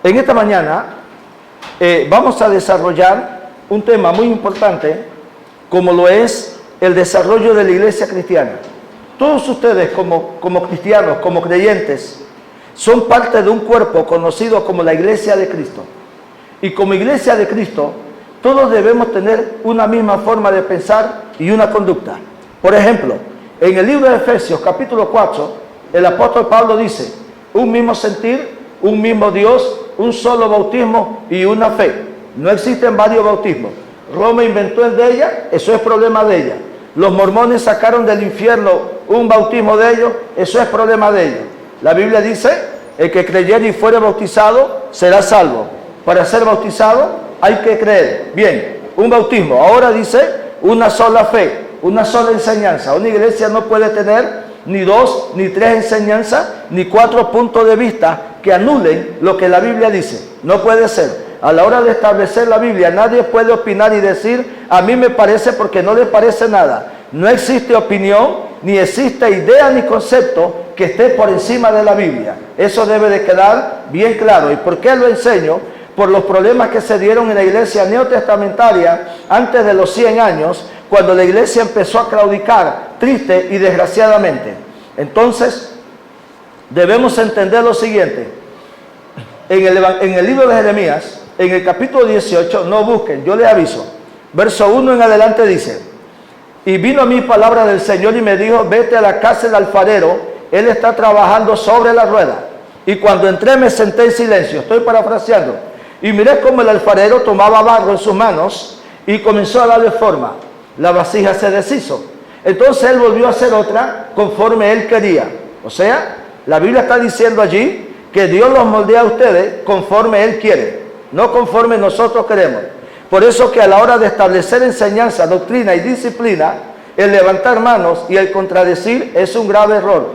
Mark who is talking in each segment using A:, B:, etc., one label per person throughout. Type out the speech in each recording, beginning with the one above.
A: En esta mañana vamos a desarrollar un tema muy importante, como lo es el desarrollo de la iglesia cristiana. Todos ustedes como cristianos, como creyentes, son parte de un cuerpo conocido como la iglesia de Cristo. Y como iglesia de Cristo, todos debemos tener una misma forma de pensar y una conducta. Por ejemplo, en el libro de Efesios, capítulo 4, el apóstol Pablo dice: un mismo sentir, un mismo Dios, un solo bautismo y una fe. No existen varios bautismos. Roma inventó el de ella, eso es problema de ella. Los mormones sacaron del infierno un bautismo de ellos, eso es problema de ellos. La Biblia dice: el que creyere y fuere bautizado será salvo. Para ser bautizado hay que creer. Bien, un bautismo. Ahora dice una sola fe, una sola enseñanza. Una iglesia no puede tener ni dos, ni tres enseñanzas, ni cuatro puntos de vista que anulen lo que la Biblia dice. No puede ser. A la hora de establecer la Biblia, nadie puede opinar y decir: a mí me parece, porque no le parece nada. No existe opinión, ni existe idea ni concepto que esté por encima de la Biblia. Eso debe de quedar bien claro. ¿Y por qué lo enseño? Por los problemas que se dieron en la iglesia neotestamentaria antes de los 100 años, cuando la iglesia empezó a claudicar, triste y desgraciadamente. Entonces, debemos entender lo siguiente. En el libro de Jeremías, en el capítulo 18, no busquen, yo les aviso. Verso 1 en adelante dice: y vino a mí palabra del Señor y me dijo: vete a la casa del alfarero, él está trabajando sobre la rueda. Y cuando entré me senté en silencio. Estoy parafraseando. Y miré cómo el alfarero tomaba barro en sus manos y comenzó a darle forma. La vasija se deshizo. Entonces él volvió a hacer otra conforme él quería. O sea, la Biblia está diciendo allí que Dios los moldea a ustedes conforme él quiere, no conforme nosotros queremos. Por eso que a la hora de establecer enseñanza, doctrina y disciplina, el levantar manos y el contradecir es un grave error.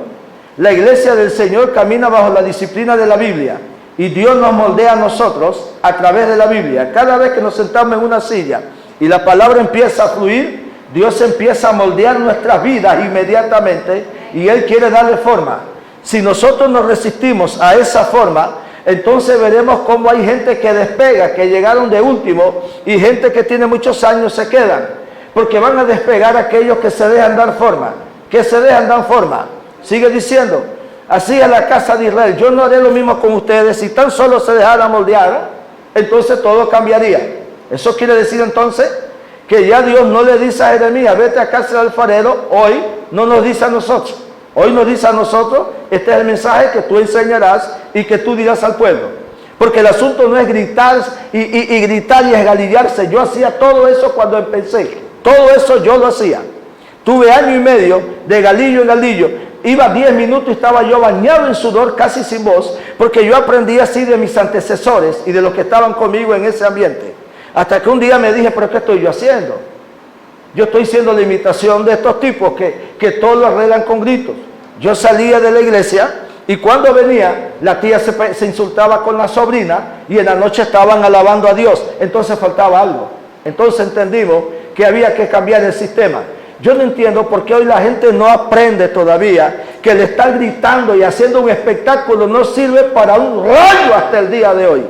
A: La iglesia del Señor camina bajo la disciplina de la Biblia y Dios nos moldea a nosotros a través de la Biblia. Cada vez que nos sentamos en una silla y la palabra empieza a fluir, Dios empieza a moldear nuestras vidas inmediatamente y Él quiere darle forma. Si nosotros nos resistimos a esa forma, entonces veremos cómo hay gente que despega, que llegaron de último, y gente que tiene muchos años se quedan, porque van a despegar aquellos que se dejan dar forma. ¿Que se dejan dar forma? Sigue diciendo: así a la casa de Israel, yo no haré lo mismo con ustedes. Si tan solo se dejara moldear, entonces todo cambiaría. Eso quiere decir entonces que ya Dios no le dice a Jeremías: vete a casa del alfarero. Hoy no nos dice a nosotros. Hoy nos dice a nosotros: este es el mensaje que tú enseñarás y que tú dirás al pueblo. Porque el asunto no es gritar y gritar y esgalillarse. Yo hacía todo eso cuando empecé. Todo eso yo lo hacía. Tuve año y medio de galillo en galillo. Iba 10 minutos y estaba yo bañado en sudor, casi sin voz, porque yo aprendí así de mis antecesores y de los que estaban conmigo en ese ambiente. Hasta que un día me dije: ¿pero qué estoy yo haciendo? Yo estoy siendo la imitación de estos tipos que todo lo arreglan con gritos. Yo salía de la iglesia y cuando venía, la tía se insultaba con la sobrina y en la noche estaban alabando a Dios. Entonces faltaba algo. Entonces entendimos que había que cambiar el sistema. Yo no entiendo por qué hoy la gente no aprende todavía que le estar gritando y haciendo un espectáculo no sirve para un rayo hasta el día de hoy.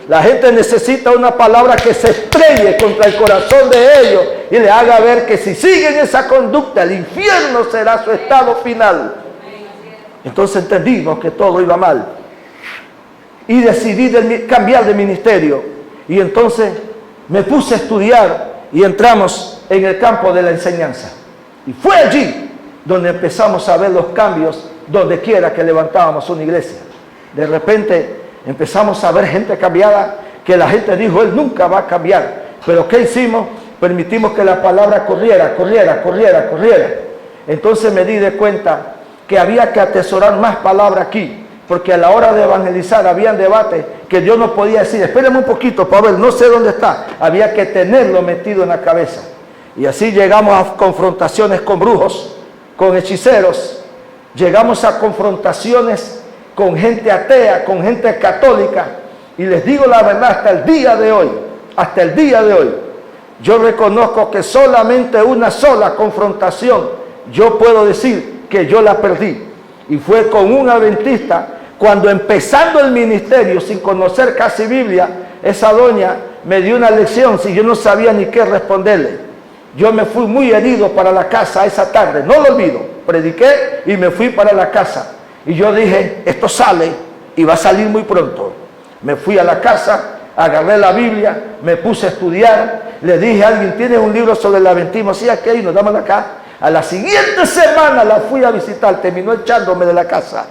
A: La gente necesita una palabra que se estrelle contra el corazón de ellos y le haga ver que si siguen esa conducta, el infierno será su estado final. Entonces entendimos que todo iba mal y decidí cambiar de ministerio, y entonces me puse a estudiar y entramos en el campo de la enseñanza. Y fue allí donde empezamos a ver los cambios donde quiera que levantábamos una iglesia. De repente empezamos a ver gente cambiada, que la gente dijo: él nunca va a cambiar. Pero ¿qué hicimos? Permitimos que la palabra corriera. Entonces me di de cuenta que había que atesorar más palabra aquí, porque a la hora de evangelizar habían debates que yo no podía decir: espérenme un poquito, Pablo, no sé dónde está. Había que tenerlo metido en la cabeza. Y así llegamos a confrontaciones con brujos, con hechiceros. Llegamos a confrontaciones con gente atea, con gente católica. Y les digo la verdad, hasta el día de hoy, yo reconozco que solamente una sola confrontación yo puedo decir que yo la perdí. Y fue con un adventista Cuando empezando el ministerio, sin conocer casi Biblia, esa doña me dio una lección, si yo no sabía ni qué responderle. Yo me fui muy herido para la casa esa tarde, no lo olvido. Prediqué y me fui para la casa. Y yo dije, esto sale y va a salir muy pronto. Me fui a la casa, agarré la Biblia, me puse a estudiar. Le dije a alguien, ¿tienes un libro sobre el Aventismo? Sí, aquí, nos damos acá. A la siguiente semana la fui a visitar, terminó echándome de la casa.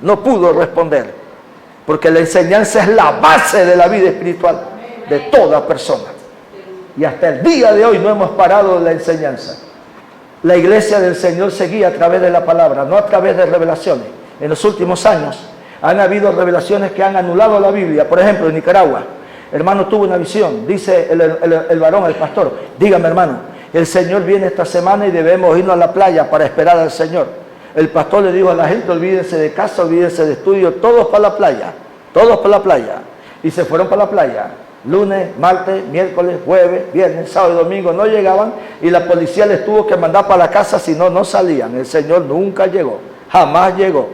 A: No pudo responder, porque la enseñanza es la base de la vida espiritual de toda persona. Y hasta el día de hoy no hemos parado de la enseñanza. La iglesia del Señor seguía a través de la palabra, no a través de revelaciones. En los últimos años han habido revelaciones que han anulado la Biblia. Por ejemplo, en Nicaragua, hermano tuvo una visión. Dice el varón, el pastor, dígame hermano, el Señor viene esta semana y debemos irnos a la playa para esperar al Señor. El pastor le dijo a la gente, olvídense de casa, olvídense de estudio, todos para la playa, todos para la playa. Y se fueron para la playa. Lunes, martes, miércoles, jueves, viernes, sábado y domingo no llegaban y la policía les tuvo que mandar para la casa, si no, no salían. El Señor nunca llegó, jamás llegó.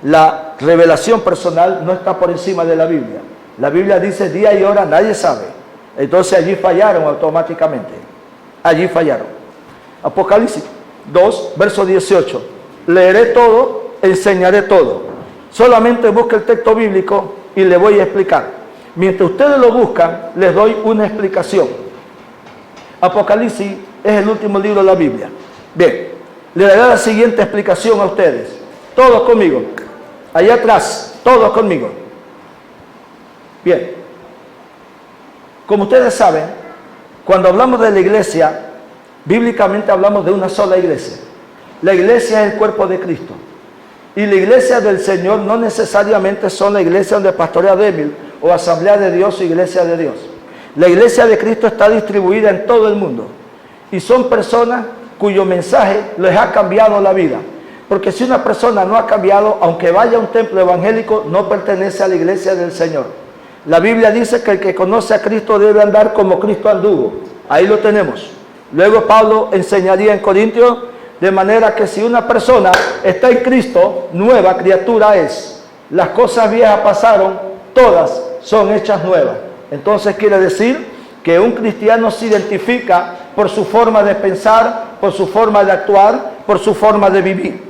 A: La revelación personal no está por encima de la Biblia. La Biblia dice día y hora, nadie sabe. Entonces allí fallaron automáticamente. Allí fallaron. Apocalipsis 2, verso 18. Leeré todo, enseñaré todo. Solamente busque el texto bíblico y le voy a explicar. Mientras ustedes lo buscan, les doy una explicación. Apocalipsis es el último libro de la Biblia. Bien, le daré la siguiente explicación a ustedes. Todos conmigo. Allá atrás, todos conmigo. Bien. Como ustedes saben, cuando hablamos de la iglesia, bíblicamente hablamos de una sola iglesia. La iglesia es el cuerpo de Cristo. Y la iglesia del Señor no necesariamente son la iglesia donde pastorea débil, o asamblea de Dios o iglesia de Dios. La iglesia de Cristo está distribuida en todo el mundo y son personas cuyo mensaje les ha cambiado la vida, porque si una persona no ha cambiado, aunque vaya a un templo evangélico, no pertenece a la iglesia del Señor. La Biblia dice que el que conoce a Cristo debe andar como Cristo anduvo. Ahí lo tenemos. Luego Pablo enseñaría en Corintios, de manera que si una persona está en Cristo, nueva criatura es. Las cosas viejas pasaron, todas son hechas nuevas. Entonces quiere decir que un cristiano se identifica por su forma de pensar, por su forma de actuar, por su forma de vivir.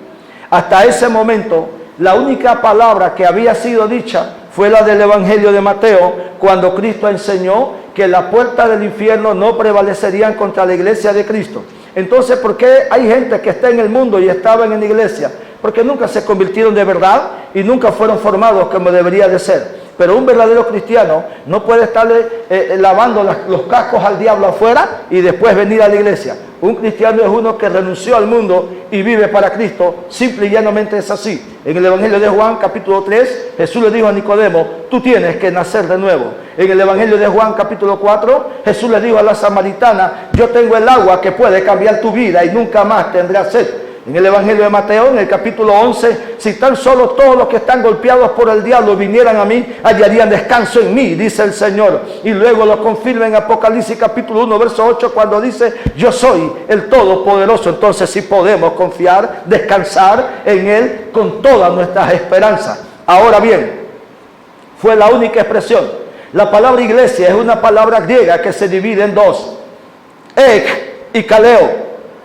A: Hasta ese momento, la única palabra que había sido dicha fue la del Evangelio de Mateo, cuando Cristo enseñó que las puertas del infierno no prevalecerían contra la iglesia de Cristo. Entonces, ¿por qué hay gente que está en el mundo y estaban en la iglesia? Porque nunca se convirtieron de verdad y nunca fueron formados como debería de ser. Pero un verdadero cristiano no puede estarle lavando los cascos al diablo afuera y después venir a la iglesia. Un cristiano es uno que renunció al mundo y vive para Cristo. Simple y llanamente es así. En el Evangelio de Juan, capítulo 3, Jesús le dijo a Nicodemo, tú tienes que nacer de nuevo. En el Evangelio de Juan, capítulo 4, Jesús le dijo a la samaritana, yo tengo el agua que puede cambiar tu vida y nunca más tendrás sed. En el Evangelio de Mateo, en el capítulo 11, si tan solo todos los que están golpeados por el diablo vinieran a mí, hallarían descanso en mí, dice el Señor. Y luego lo confirma en Apocalipsis capítulo 1, verso 8, cuando dice, yo soy el Todopoderoso. Entonces sí podemos confiar, descansar en Él con todas nuestras esperanzas. Ahora bien, fue la única expresión. La palabra iglesia es una palabra griega que se divide en dos. Ek y kaleo.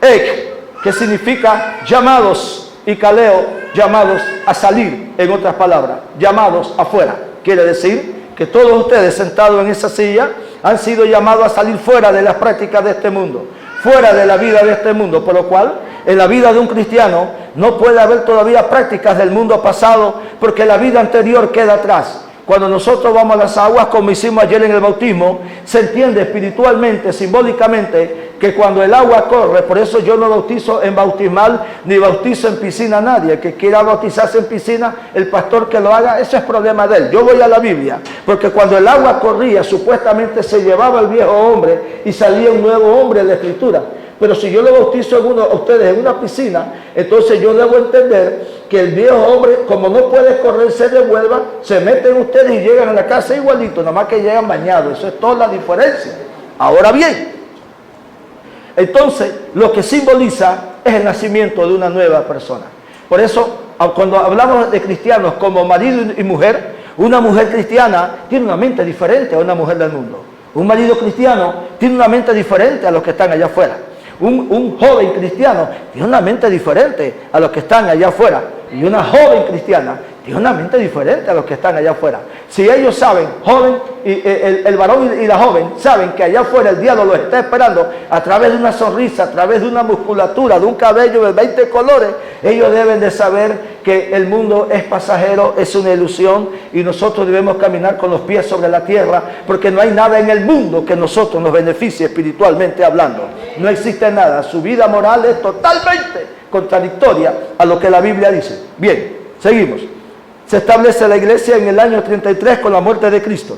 A: Ek, que significa llamados, y kaleo, llamados a salir, en otras palabras, llamados afuera. Quiere decir que todos ustedes sentados en esa silla han sido llamados a salir fuera de las prácticas de este mundo, fuera de la vida de este mundo, por lo cual en la vida de un cristiano no puede haber todavía prácticas del mundo pasado, porque la vida anterior queda atrás. Cuando nosotros vamos a las aguas, como hicimos ayer en el bautismo, se entiende espiritualmente, simbólicamente, que cuando el agua corre, por eso yo no bautizo en bautismal, ni bautizo en piscina a nadie. El que quiera bautizarse en piscina, el pastor que lo haga, eso es problema de él. Yo voy a la Biblia, porque cuando el agua corría, supuestamente se llevaba el viejo hombre y salía un nuevo hombre en la Escritura. Pero si yo lo bautizo a ustedes en una piscina, entonces yo debo entender que el viejo hombre, como no puede correr, se devuelva, se meten ustedes y llegan a la casa igualito, nada más que llegan bañados. Eso es toda la diferencia. Ahora bien, entonces lo que simboliza es el nacimiento de una nueva persona. Por eso cuando hablamos de cristianos como marido y mujer, una mujer cristiana tiene una mente diferente a una mujer del mundo. Un marido cristiano tiene una mente diferente a los que están allá afuera. Un joven cristiano tiene una mente diferente a los que están allá afuera. Y una joven cristiana tiene una mente diferente a los que están allá afuera. Si ellos saben, joven, el varón y la joven saben que allá afuera el diablo los está esperando a través de una sonrisa, a través de una musculatura, de un cabello de 20 colores, ellos deben de saber que el mundo es pasajero, es una ilusión y nosotros debemos caminar con los pies sobre la tierra porque no hay nada en el mundo que nosotros nos beneficie espiritualmente hablando. No existe nada. Su vida moral es totalmente contradictoria a lo que la Biblia dice. Bien, seguimos. Se establece la iglesia en el año 33 con la muerte de Cristo.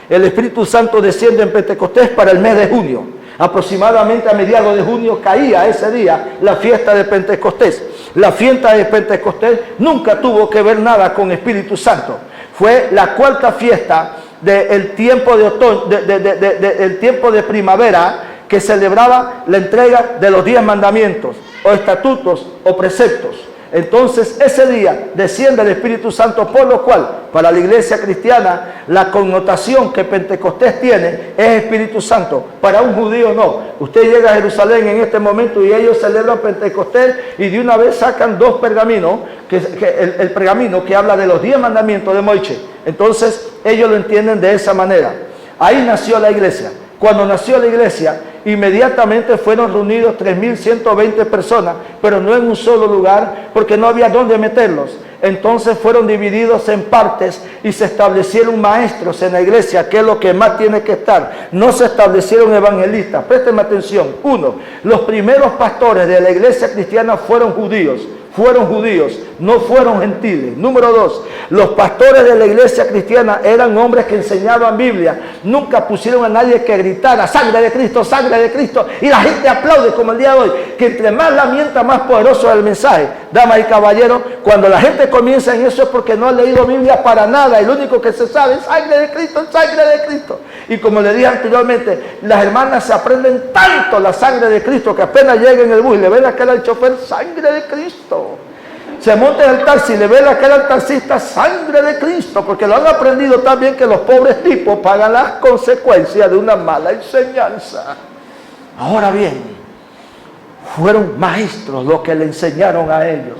A: El Espíritu Santo desciende en Pentecostés para el mes de junio. Aproximadamente a mediados de junio caía ese día la fiesta de Pentecostés. La fiesta de Pentecostés nunca tuvo que ver nada con Espíritu Santo. Fue la cuarta fiesta del tiempo de otoño, del tiempo de primavera, que celebraba la entrega de los 10 mandamientos, o estatutos, o preceptos. Entonces ese día desciende el Espíritu Santo, por lo cual para la iglesia cristiana la connotación que Pentecostés tiene es Espíritu Santo. Para un judío no. Usted llega a Jerusalén en este momento y ellos celebran Pentecostés y de una vez sacan 2 pergaminos, el pergamino que habla de los 10 mandamientos de Moisés. Entonces ellos lo entienden de esa manera. Ahí nació la iglesia. Cuando nació la iglesia, inmediatamente fueron reunidos 3.120 personas, pero no en un solo lugar, porque no había dónde meterlos. Entonces fueron divididos en partes y se establecieron maestros en la iglesia, que es lo que más tiene que estar. No se establecieron evangelistas. Présteme atención. 1. Los primeros pastores de la iglesia cristiana fueron judíos, no fueron gentiles. Número 2, los pastores de la iglesia cristiana eran hombres que enseñaban Biblia. Nunca pusieron a nadie que gritara sangre de Cristo, y la gente aplaude como el día de hoy, que entre más lamenta, más poderoso es el mensaje. Damas y caballeros, cuando la gente comienza en eso es porque no ha leído Biblia para nada, y lo único que se sabe es sangre de Cristo, sangre de Cristo. Y como le dije anteriormente, las hermanas se aprenden tanto la sangre de Cristo que apenas llega en el bus y le ven aquel al chofer, sangre de Cristo. Se monta en el taxi y le ve a aquel al taxista, sangre de Cristo, porque lo han aprendido también que los pobres tipos pagan las consecuencias de una mala enseñanza. Ahora bien, fueron maestros los que le enseñaron a ellos.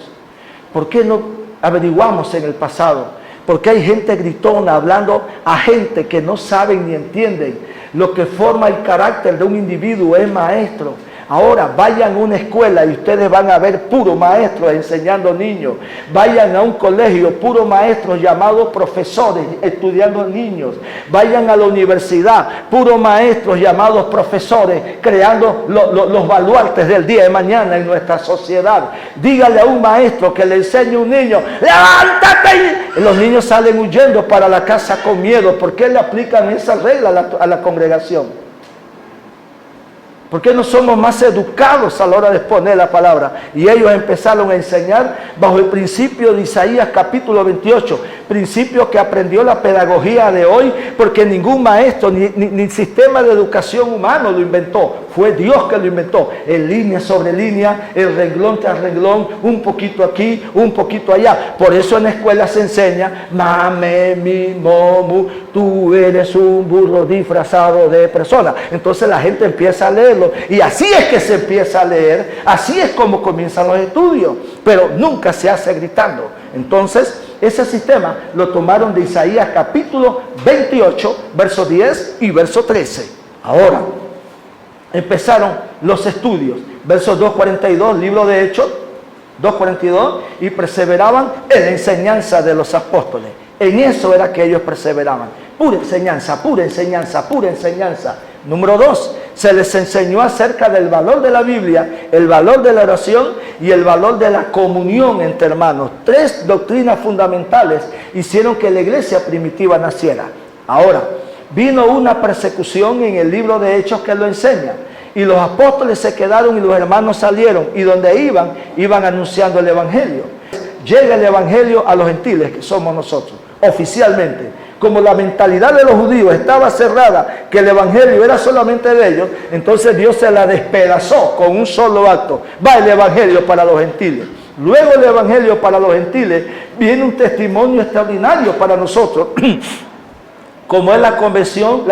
A: ¿Por qué no averiguamos en el pasado? Porque hay gente gritona hablando a gente que no saben ni entienden. Lo que forma el carácter de un individuo es maestro. Ahora vayan a una escuela y ustedes van a ver puros maestros enseñando niños. Vayan a un colegio, puros maestros llamados profesores estudiando niños. Vayan a la universidad, puros maestros llamados profesores creando los baluartes del día de mañana en nuestra sociedad. Dígale a un maestro que le enseñe a un niño, ¡levántate! Los niños salen huyendo para la casa con miedo. ¿Por qué le aplican esa regla a la congregación? ¿Por qué no somos más educados a la hora de exponer la palabra? Y ellos empezaron a enseñar bajo el principio de Isaías capítulo 28, principio que aprendió la pedagogía de hoy, porque ningún maestro ni sistema de educación humano lo inventó, fue Dios que lo inventó, en línea sobre línea, el renglón tras renglón, un poquito aquí, un poquito allá. Por eso en la escuela se enseña, mame, mi, momu, tú eres un burro disfrazado de persona. Entonces la gente empieza a leerlo. Y así es que se empieza a leer, así es como comienzan los estudios, pero nunca se hace gritando. Entonces, ese sistema lo tomaron de Isaías capítulo 28, verso 10 y verso 13. Ahora, empezaron los estudios, versos 2.42, libro de Hechos, 2.42, y perseveraban en la enseñanza de los apóstoles. En eso era que ellos perseveraban. Pura enseñanza, pura enseñanza, pura enseñanza. Número 2, se les enseñó acerca del valor de la Biblia, el valor de la oración y el valor de la comunión entre hermanos. 3 doctrinas fundamentales hicieron que la iglesia primitiva naciera. Ahora, vino una persecución en el libro de Hechos que lo enseña. Y los apóstoles se quedaron y los hermanos salieron. Y donde iban anunciando el evangelio. Llega el evangelio a los gentiles, que somos nosotros, oficialmente. Como la mentalidad de los judíos estaba cerrada, que el evangelio era solamente de ellos, entonces Dios se la despedazó con un solo acto. Va el evangelio para los gentiles. luego el evangelio para los gentiles, viene un testimonio extraordinario para nosotros, como es la conversión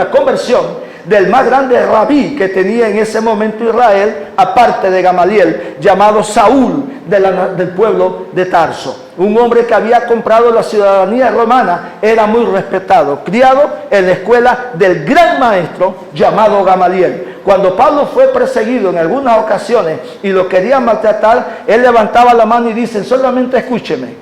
A: del más grande rabí que tenía en ese momento Israel, aparte de Gamaliel, llamado Saúl del pueblo de Tarso. Un hombre que había comprado la ciudadanía romana, era muy respetado, criado en la escuela del gran maestro llamado Gamaliel. Cuando Pablo fue perseguido en algunas ocasiones y lo querían maltratar, él levantaba la mano y dice: solamente escúcheme.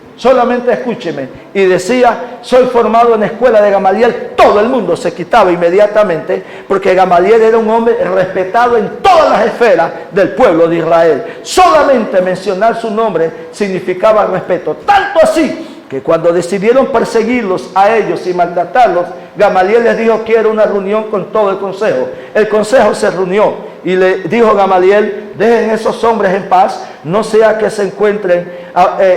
A: Y decía: soy formado en la escuela de Gamaliel. Todo el mundo se quitaba inmediatamente, porque Gamaliel era un hombre respetado en todas las esferas del pueblo de Israel. Solamente mencionar su nombre significaba respeto. Tanto así que cuando decidieron perseguirlos a ellos y maltratarlos, Gamaliel les dijo: quiero una reunión con todo el consejo. El consejo se reunió y le dijo Gamaliel: dejen esos hombres en paz, no sea que se encuentren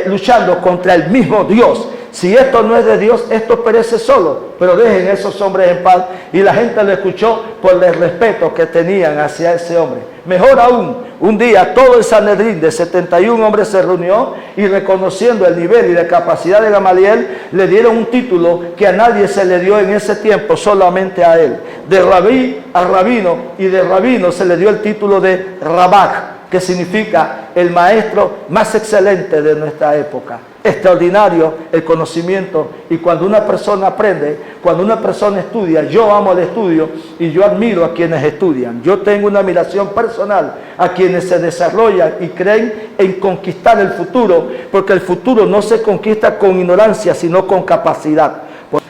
A: luchando contra el mismo Dios. Si esto no es de Dios, esto perece solo, pero dejen esos hombres en paz. Y la gente lo escuchó por el respeto que tenían hacia ese hombre. Mejor aún, un día todo el Sanedrín de 71 hombres se reunió y, reconociendo el nivel y la capacidad de Gamaliel, le dieron un título que a nadie se le dio en ese tiempo, solamente a él. De rabí a rabino, y de rabino se le dio el título de Rabaj, que significa el maestro más excelente de nuestra época. Extraordinario el conocimiento, y cuando una persona aprende, cuando una persona estudia, yo amo el estudio y yo admiro a quienes estudian. Yo tengo una admiración personal a quienes se desarrollan y creen en conquistar el futuro, porque el futuro no se conquista con ignorancia, sino con capacidad.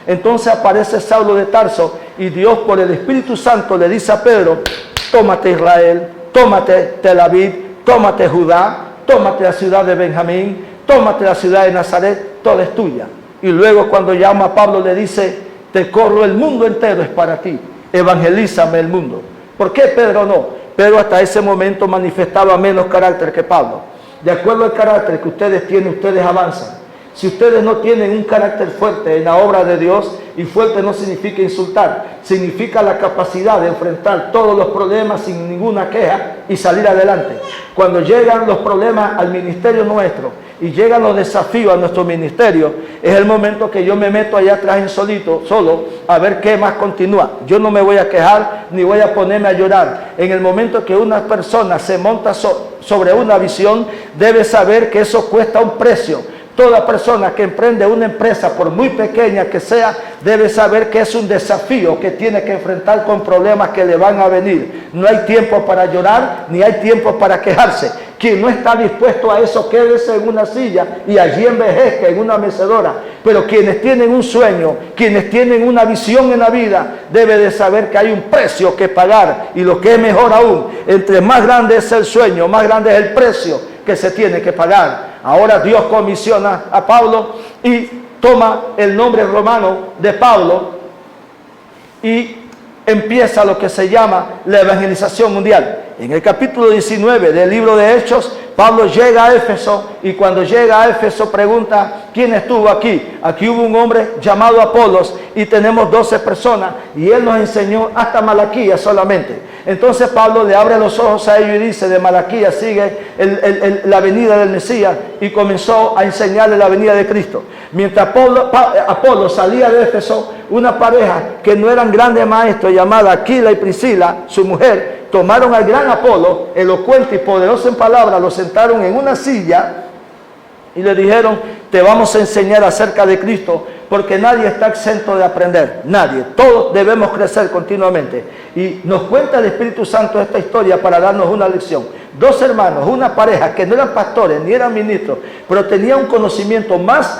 A: Entonces aparece Saulo de Tarso y Dios, por el Espíritu Santo, le dice a Pedro: tómate Israel, tómate Tel Aviv, tómate Judá, tómate la ciudad de Benjamín, tómate la ciudad de Nazaret, toda es tuya. Y luego, cuando llama a Pablo, le dice: te corro, el mundo entero es para ti, evangelízame el mundo. ¿Por qué Pedro no? Pedro hasta ese momento manifestaba menos carácter que Pablo. De acuerdo al carácter que ustedes tienen, ustedes avanzan. Si ustedes no tienen un carácter fuerte en la obra de Dios, y fuerte no significa insultar, significa la capacidad de enfrentar todos los problemas sin ninguna queja y salir adelante. Cuando llegan los problemas al ministerio nuestro y llegan los desafíos a nuestro ministerio, es el momento que yo me meto allá atrás en solo, a ver qué más continúa. Yo no me voy a quejar ni voy a ponerme a llorar. En el momento que una persona se monta sobre una visión, debe saber que eso cuesta un precio. Toda persona que emprende una empresa, por muy pequeña que sea, debe saber que es un desafío que tiene que enfrentar con problemas que le van a venir. No hay tiempo para llorar, ni hay tiempo para quejarse. Quien no está dispuesto a eso, quédese en una silla y allí envejezca en una mecedora. Pero quienes tienen un sueño, quienes tienen una visión en la vida, debe de saber que hay un precio que pagar. Y lo que es mejor aún, entre más grande es el sueño, más grande es el precio que se tiene que pagar. Ahora Dios comisiona a Pablo y toma el nombre romano de Pablo y empieza lo que se llama la evangelización mundial. En el capítulo 19 del libro de Hechos, Pablo llega a Éfeso, y cuando llega a Éfeso pregunta: ¿quién estuvo aquí? Aquí hubo un hombre llamado Apolos y tenemos 12 personas, y él nos enseñó hasta Malaquías solamente. Entonces Pablo le abre los ojos a ellos y dice: de Malaquías sigue la venida del Mesías, y comenzó a enseñarle la venida de Cristo. Mientras Apolo salía de Éfeso, una pareja que no eran grandes maestros, llamada Aquila y Priscila, su mujer, tomaron al gran Apolo, elocuente y poderoso en palabras, lo sentaron en una silla y le dijeron: te vamos a enseñar acerca de Cristo, porque nadie está exento de aprender, nadie, todos debemos crecer continuamente. Y nos cuenta el Espíritu Santo esta historia para darnos una lección. Dos hermanos, una pareja que no eran pastores ni eran ministros, pero tenían un conocimiento más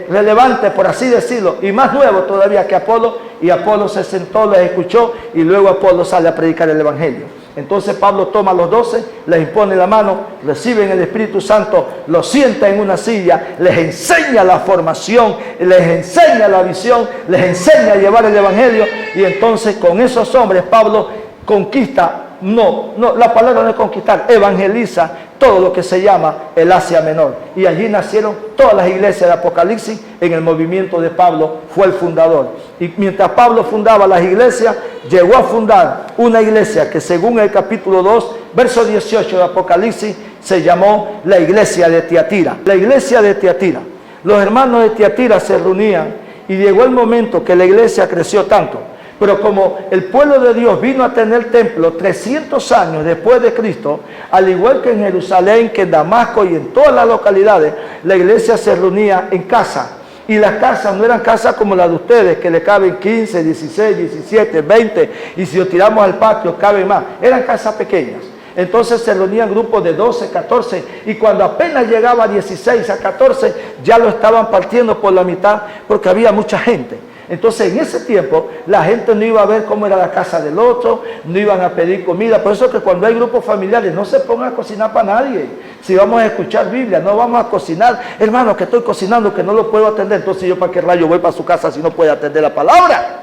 A: relevante, por así decirlo, y más nuevo todavía que Apolo, y Apolo se sentó, les escuchó, y luego Apolo sale a predicar el Evangelio. Entonces Pablo toma a los 12, les impone la mano, reciben el Espíritu Santo, los sienta en una silla, les enseña la formación, les enseña la visión, les enseña a llevar el Evangelio, y entonces con esos hombres Pablo conquista, la palabra no es conquistar, evangeliza todo lo que se llama el Asia Menor. Y allí nacieron todas las iglesias de Apocalipsis. En el movimiento de Pablo fue el fundador. Y mientras Pablo fundaba las iglesias, llegó a fundar una iglesia que, según el capítulo 2, verso 18 de Apocalipsis, se llamó la iglesia de Tiatira. La iglesia de Tiatira. Los hermanos de Tiatira se reunían y llegó el momento que la iglesia creció tanto. Pero como el pueblo de Dios vino a tener templo 300 años después de Cristo, al igual que en Jerusalén, que en Damasco y en todas las localidades, la iglesia se reunía en casa. Y las casas no eran casas como las de ustedes, que le caben 15, 16, 17, 20, y si lo tiramos al patio caben más. Eran casas pequeñas. Entonces se reunían grupos de 12, 14, y cuando apenas llegaba a 16, a 14, ya lo estaban partiendo por la mitad, porque había mucha gente. Entonces en ese tiempo la gente no iba a ver cómo era la casa del otro, no iban a pedir comida. Por eso es que cuando hay grupos familiares no se pongan a cocinar para nadie. Si vamos a escuchar Biblia, no vamos a cocinar. Hermano, que estoy cocinando, que no lo puedo atender. Entonces yo para qué rayo voy para su casa si no puede atender la palabra.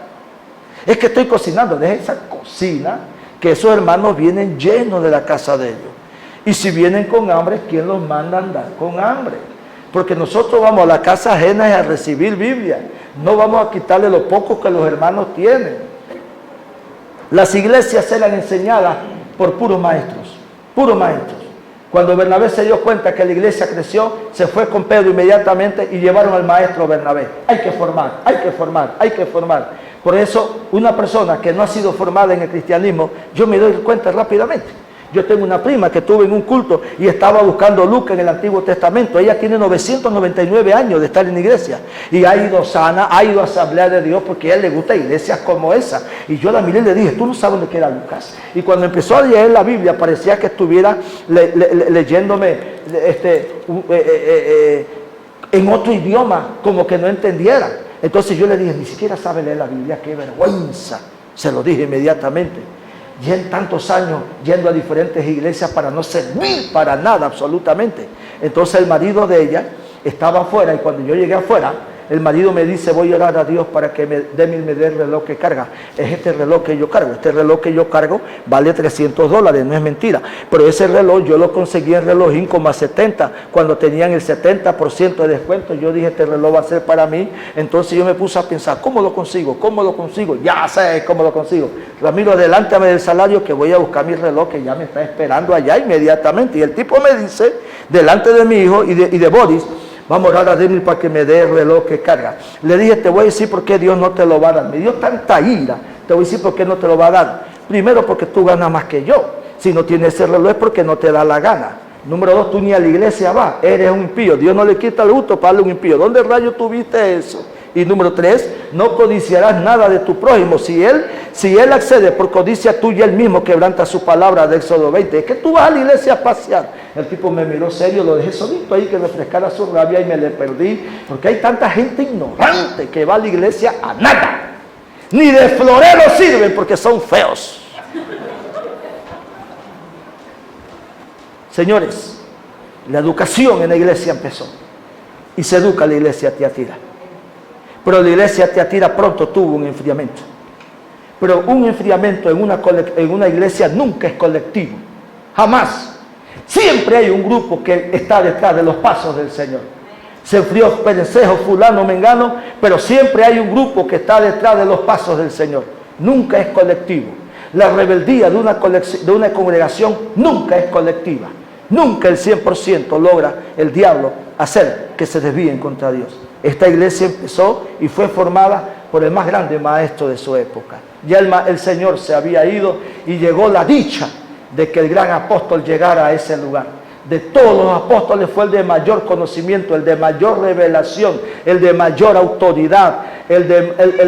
A: Es que estoy cocinando, deje esa cocina, que esos hermanos vienen llenos de la casa de ellos. Y si vienen con hambre, ¿quién los manda a andar con hambre? Porque nosotros vamos a la casa ajena a recibir Biblia. No vamos a quitarle lo poco que los hermanos tienen. Las iglesias eran enseñadas por puros maestros. Puros maestros. Cuando Bernabé se dio cuenta que la iglesia creció, se fue con Pedro inmediatamente y llevaron al maestro Bernabé. Hay que formar, hay que formar, hay que formar. Por eso, una persona que no ha sido formada en el cristianismo, yo me doy cuenta rápidamente. Yo tengo una prima que estuve en un culto y estaba buscando Lucas en el Antiguo Testamento. Ella tiene 999 años de estar en la iglesia y ha ido sana, ha ido a Asamblea de Dios porque a ella le gusta iglesias como esa. Y yo la miré y le dije, ¿tú no sabes dónde queda Lucas? Y cuando empezó a leer la Biblia parecía que estuviera leyéndome en otro idioma, como que no entendiera. Entonces yo le dije, ni siquiera sabe leer la Biblia, qué vergüenza. Se lo dije inmediatamente. Y en tantos años yendo a diferentes iglesias para no servir para nada absolutamente. Entonces el marido de ella estaba afuera y cuando yo llegué afuera, el marido me dice, voy a orar a Dios para que me dé el reloj que carga. Es este reloj que yo cargo. Este reloj que yo cargo vale $300, no es mentira. Pero ese reloj yo lo conseguí en Relojín como a 70. Cuando tenían el 70% de descuento, yo dije, este reloj va a ser para mí. Entonces yo me puse a pensar, ¿cómo lo consigo? ¿Cómo lo consigo? Ya sé cómo lo consigo. Ramiro, adelántame del salario que voy a buscar mi reloj que ya me está esperando allá inmediatamente. Y el tipo me dice, delante de mi hijo y de Boris, vamos a orar a Dios para que me dé el reloj que carga. Le dije, te voy a decir por qué Dios no te lo va a dar. Me dio tanta ira. Te voy a decir por qué no te lo va a dar. Primero, porque tú ganas más que yo. Si no tienes ese reloj es porque no te da la gana. Número 2, tú ni a la iglesia vas. Eres un impío. Dios no le quita el gusto para darle un impío. ¿Dónde rayos tuviste eso? Y número 3, no codiciarás nada de tu prójimo. Si él accede por codicia tuya, él mismo quebranta su palabra de Éxodo 20. Es que tú vas a la iglesia a pasear. El tipo me miró serio, lo dejé solito ahí que refrescara su rabia y me le perdí. Porque hay tanta gente ignorante que va a la iglesia a nada. Ni de florero sirven porque son feos. Señores, la educación en la iglesia empezó. Y se educa la iglesia Tiatira. Pero la iglesia Tiatira pronto tuvo un enfriamiento. Pero un enfriamiento en una iglesia nunca es colectivo. Jamás. Siempre hay un grupo que está detrás de los pasos del Señor. Se enfrió Perencejo, fulano, mengano, pero siempre hay un grupo que está detrás de los pasos del Señor. Nunca es colectivo. La rebeldía de una congregación nunca es colectiva. Nunca el 100% logra el diablo hacer que se desvíen contra Dios. Esta iglesia empezó y fue formada por el más grande maestro de su época. Ya el Señor se había ido y llegó la dicha de que el gran apóstol llegara a ese lugar. De todos los apóstoles fue el de mayor conocimiento, el de mayor revelación, el de mayor autoridad, el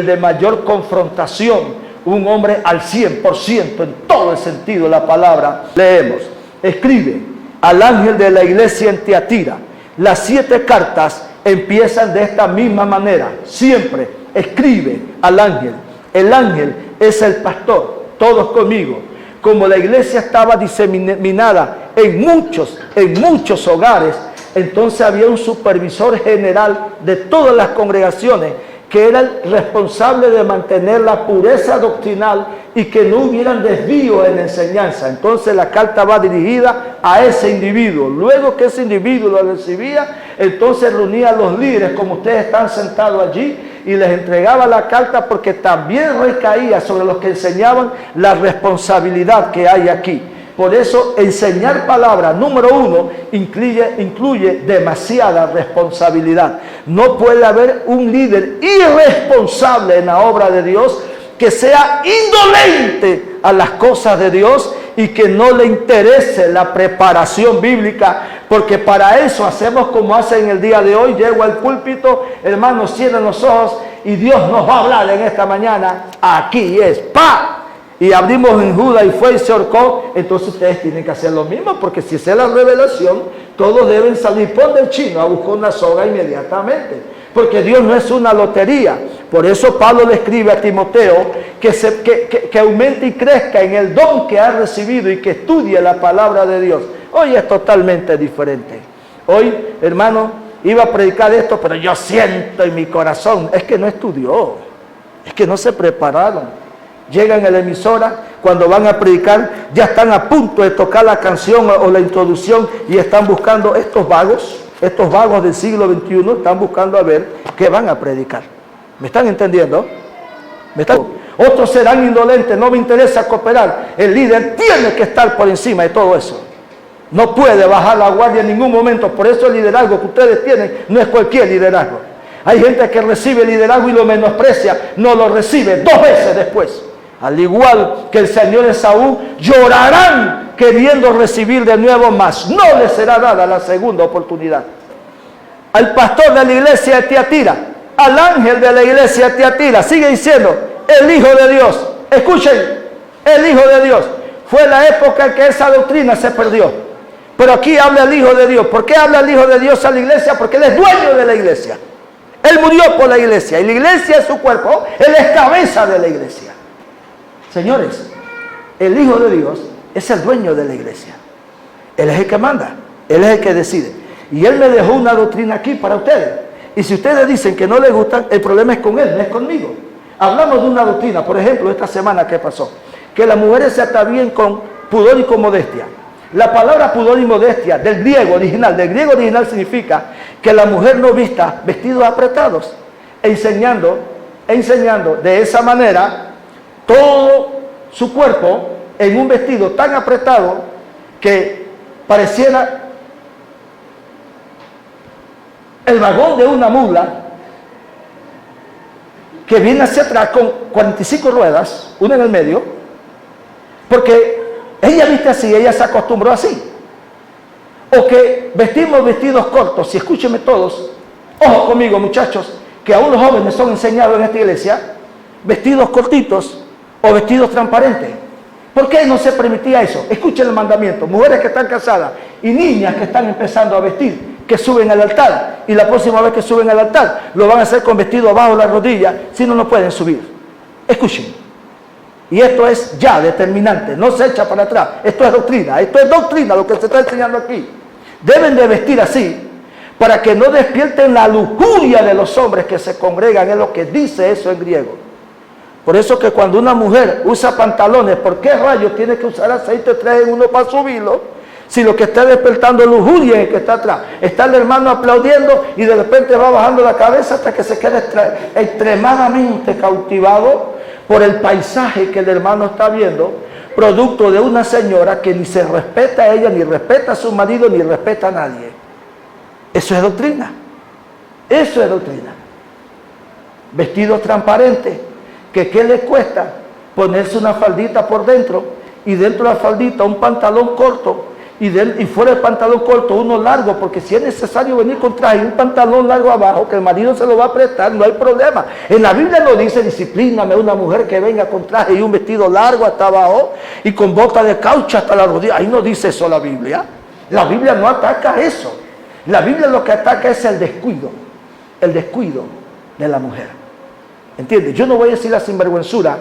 A: de mayor confrontación. Un hombre al 100% en todo el sentido de la palabra. Leemos, escribe al ángel de la iglesia en Tiatira. Las 7 cartas empiezan de esta misma manera. Siempre escribe al ángel. El ángel es el pastor. Todos conmigo. Como la iglesia estaba diseminada en muchos hogares, entonces había un supervisor general de todas las congregaciones que era el responsable de mantener la pureza doctrinal y que no hubieran desvío en la enseñanza. Entonces la carta va dirigida a ese individuo. Luego que ese individuo lo recibía, entonces reunía a los líderes, como ustedes están sentados allí, y les entregaba la carta porque también recaía sobre los que enseñaban la responsabilidad que hay aquí. Por eso enseñar palabra, número uno, incluye demasiada responsabilidad. No puede haber un líder irresponsable en la obra de Dios que sea indolente a las cosas de Dios y que no le interese la preparación bíblica, porque para eso hacemos como hacen el día de hoy. Llego al púlpito, hermanos, cierren los ojos y Dios nos va a hablar en esta mañana. Aquí es, ¡pa! Y abrimos en Judas y fue y se ahorcó. Entonces ustedes tienen que hacer lo mismo, porque si esa es la revelación, todos deben salir. Pon del chino a buscar una soga inmediatamente, porque Dios no es una lotería. Por eso Pablo le escribe a Timoteo que aumente y crezca en el don que ha recibido y que estudie la palabra de Dios. Hoy es totalmente diferente. Hoy, hermano, iba a predicar esto, pero yo siento en mi corazón, es que no estudió, es que no se prepararon. Llegan a la emisora, cuando van a predicar, ya están a punto de tocar la canción o la introducción y están buscando estos vagos del siglo XXI, están buscando a ver qué van a predicar. ¿Me están entendiendo? Otros serán indolentes, no me interesa cooperar. El líder tiene que estar por encima de todo eso. No puede bajar la guardia en ningún momento. Por eso el liderazgo que ustedes tienen no es cualquier liderazgo. Hay gente que recibe liderazgo y lo menosprecia, no lo recibe 2 veces después. Al igual que el señor Esaú, llorarán queriendo recibir de nuevo, mas no les será dada la segunda oportunidad. Al pastor de la iglesia de Tiatira, al ángel de la iglesia de Tiatira, sigue diciendo, el Hijo de Dios. Escuchen, el Hijo de Dios. Fue la época en que esa doctrina se perdió. Pero aquí habla el Hijo de Dios. ¿Por qué habla el Hijo de Dios a la iglesia? Porque Él es dueño de la iglesia. Él murió por la iglesia y la iglesia es su cuerpo. Él es cabeza de la iglesia. Señores, el Hijo de Dios es el dueño de la iglesia. Él es el que manda, Él es el que decide. Y Él me dejó una doctrina aquí para ustedes. Y si ustedes dicen que no les gustan, el problema es con Él, no es conmigo. Hablamos de una doctrina, por ejemplo, esta semana que pasó, que las mujeres se atavíen con pudor y con modestia. La palabra pudor y modestia del griego original significa que la mujer no vista vestidos apretados, enseñando de esa manera todo su cuerpo en un vestido tan apretado que pareciera el vagón de una mula que viene hacia atrás con 45 ruedas, una en el medio, porque ella viste así, ella se acostumbró así. O que vestimos vestidos cortos, y escúchenme todos, ojo conmigo muchachos, que aún los jóvenes son enseñados en esta iglesia, vestidos cortitos o vestidos transparentes. ¿Por qué no se permitía eso? Escuchen el mandamiento. Mujeres que están casadas y niñas que están empezando a vestir, que suben al altar, y la próxima vez que suben al altar lo van a hacer con vestido bajo la rodilla, si no, no pueden subir. Escuchen. Y esto es ya determinante, no se echa para atrás. Esto es doctrina lo que se está enseñando aquí. Deben de vestir así para que no despierten la lujuria de los hombres que se congregan, es lo que dice eso en griego. Por eso que cuando una mujer usa pantalones, ¿por qué rayos tiene que usar aceite 3 en 1 para subirlo? Si lo que está despertando lujuria es el que está atrás. Está el hermano aplaudiendo y de repente va bajando la cabeza hasta que se queda extremadamente cautivado por el paisaje que el hermano está viendo, producto de una señora que ni se respeta a ella, ni respeta a su marido, ni respeta a nadie. Eso es doctrina. Eso es doctrina. Vestidos transparentes, que ¿qué le cuesta? Ponerse una faldita por dentro y dentro de la faldita un pantalón corto y fuera del pantalón corto uno largo, porque si es necesario venir con traje y un pantalón largo abajo, que el marido se lo va a prestar, no hay problema. En la Biblia no dice disciplíname una mujer que venga con traje y un vestido largo hasta abajo y con bota de caucho hasta la rodilla. Ahí no dice eso la Biblia. La Biblia no ataca eso. La Biblia lo que ataca es el descuido de la mujer. ¿Entiendes? Yo no voy a decir la sinvergüenzura,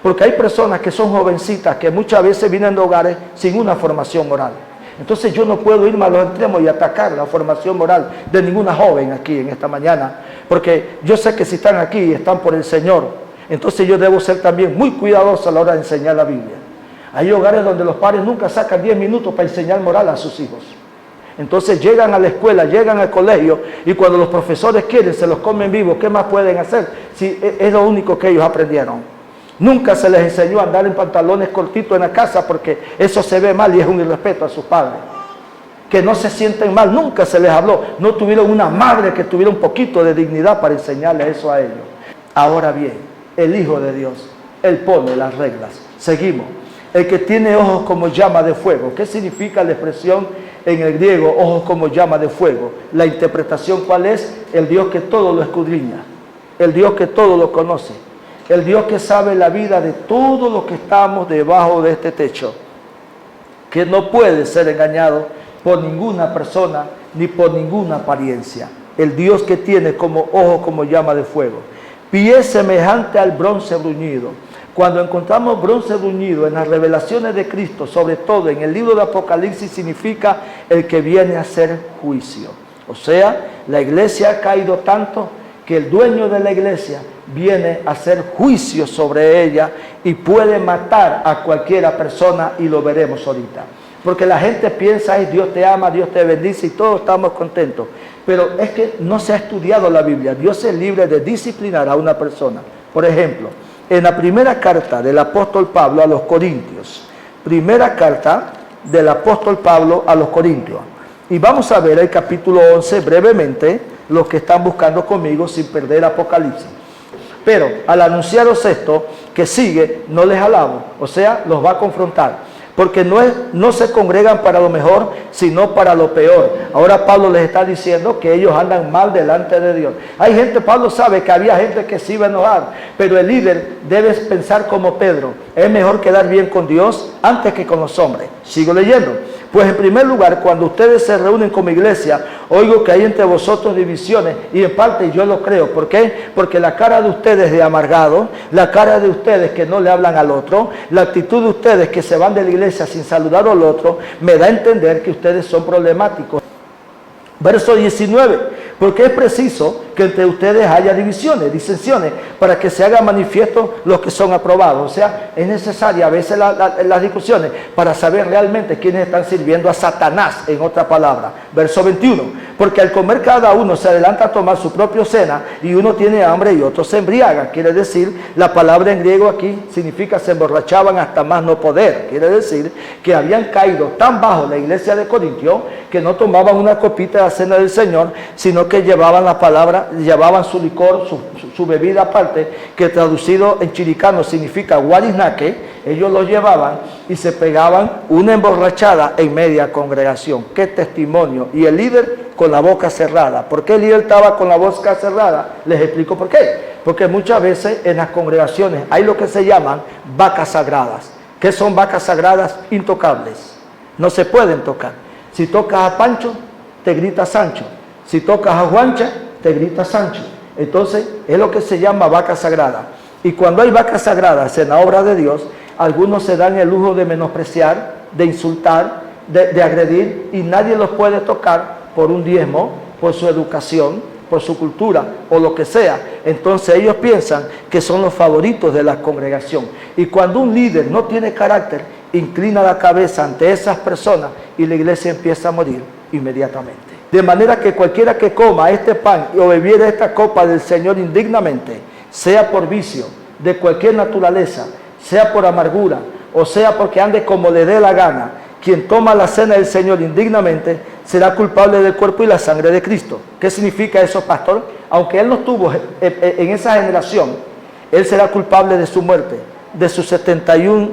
A: porque hay personas que son jovencitas que muchas veces vienen de hogares sin una formación moral. Entonces yo no puedo irme a los extremos y atacar la formación moral de ninguna joven aquí en esta mañana, porque yo sé que si están aquí están por el Señor. Entonces yo debo ser también muy cuidadoso a la hora de enseñar la Biblia. Hay hogares donde los padres nunca sacan 10 minutos para enseñar moral a sus hijos. Entonces llegan a la escuela, llegan al colegio y cuando los profesores quieren se los comen vivos. ¿Qué más pueden hacer si es lo único que ellos aprendieron? Nunca se les enseñó a andar en pantalones cortitos en la casa porque eso se ve mal y es un irrespeto a sus padres. Que no se sienten mal, nunca se les habló. No tuvieron una madre que tuviera un poquito de dignidad para enseñarles eso a ellos. Ahora bien, el Hijo de Dios, Él pone las reglas. Seguimos. El que tiene ojos como llama de fuego. ¿Qué significa la expresión en el griego, ojos como llama de fuego? La interpretación, ¿cuál es? El Dios que todo lo escudriña. El Dios que todo lo conoce. El Dios que sabe la vida de todos los que estamos debajo de este techo. Que no puede ser engañado por ninguna persona ni por ninguna apariencia. El Dios que tiene como ojos como llama de fuego. Pie semejante al bronce bruñido. Cuando encontramos bronce bruñido en las revelaciones de Cristo, sobre todo en el libro de Apocalipsis, significa el que viene a hacer juicio. O sea, la iglesia ha caído tanto que el dueño de la iglesia viene a hacer juicio sobre ella y puede matar a cualquiera persona, y lo veremos ahorita. Porque la gente piensa, ay, Dios te ama, Dios te bendice y todos estamos contentos. Pero es que no se ha estudiado la Biblia. Dios es libre de disciplinar a una persona. Por ejemplo, en la primera carta del apóstol Pablo a los Corintios. Primera carta del apóstol Pablo a los Corintios. Y vamos a ver el capítulo 11 brevemente, los que están buscando conmigo sin perder Apocalipsis. Pero al anunciaros esto que sigue, no les alabo. O sea, los va a confrontar. Porque no se congregan para lo mejor, sino para lo peor. Ahora Pablo les está diciendo que ellos andan mal delante de Dios. Hay gente, Pablo sabe que había gente que se iba a enojar, pero el líder debe pensar como Pedro. Es mejor quedar bien con Dios antes que con los hombres. Sigo leyendo. Pues en primer lugar, cuando ustedes se reúnen como iglesia, oigo que hay entre vosotros divisiones, y en parte yo lo creo. ¿Por qué? Porque la cara de ustedes de amargado, la cara de ustedes que no le hablan al otro, la actitud de ustedes que se van de la iglesia sin saludar al otro, me da a entender que ustedes son problemáticos. Verso 19, porque es preciso que entre ustedes haya divisiones, disensiones, para que se hagan manifiestos los que son aprobados. O sea, es necesaria a veces las discusiones para saber realmente quiénes están sirviendo a Satanás, en otra palabra. Verso 21, porque al comer cada uno se adelanta a tomar su propia cena, y uno tiene hambre y otro se embriaga. Quiere decir, la palabra en griego aquí significa se emborrachaban hasta más no poder. Quiere decir que habían caído tan bajo la iglesia de Corintio que no tomaban una copita de la cena del Señor, sino que llevaban la palabra, llevaban su licor, su bebida aparte, que traducido en chiricano significa guariznaque. Ellos lo llevaban y se pegaban una emborrachada en media congregación. ¡Qué testimonio! Y el líder con la boca cerrada. ¿Por qué el líder estaba con la boca cerrada? Les explico por qué. Porque muchas veces en las congregaciones hay lo que se llaman vacas sagradas. ¿Qué son vacas sagradas? Intocables. No se pueden tocar. Si tocas a Pancho, te grita Sancho. Si tocas a Juancha, te grita Sancho. Entonces, es lo que se llama vaca sagrada. Y cuando hay vacas sagradas en la obra de Dios, algunos se dan el lujo de menospreciar, de insultar, de agredir, y nadie los puede tocar por un diezmo, por su educación, por su cultura o lo que sea. Entonces ellos piensan que son los favoritos de la congregación. Y cuando un líder no tiene carácter, inclina la cabeza ante esas personas y la iglesia empieza a morir inmediatamente. De manera que cualquiera que coma este pan o bebiera esta copa del Señor indignamente, sea por vicio de cualquier naturaleza, sea por amargura o sea porque ande como le dé la gana, quien toma la cena del Señor indignamente será culpable del cuerpo y la sangre de Cristo. ¿Qué significa eso, pastor? Aunque él no estuvo en esa generación, él será culpable de su muerte, de sus 71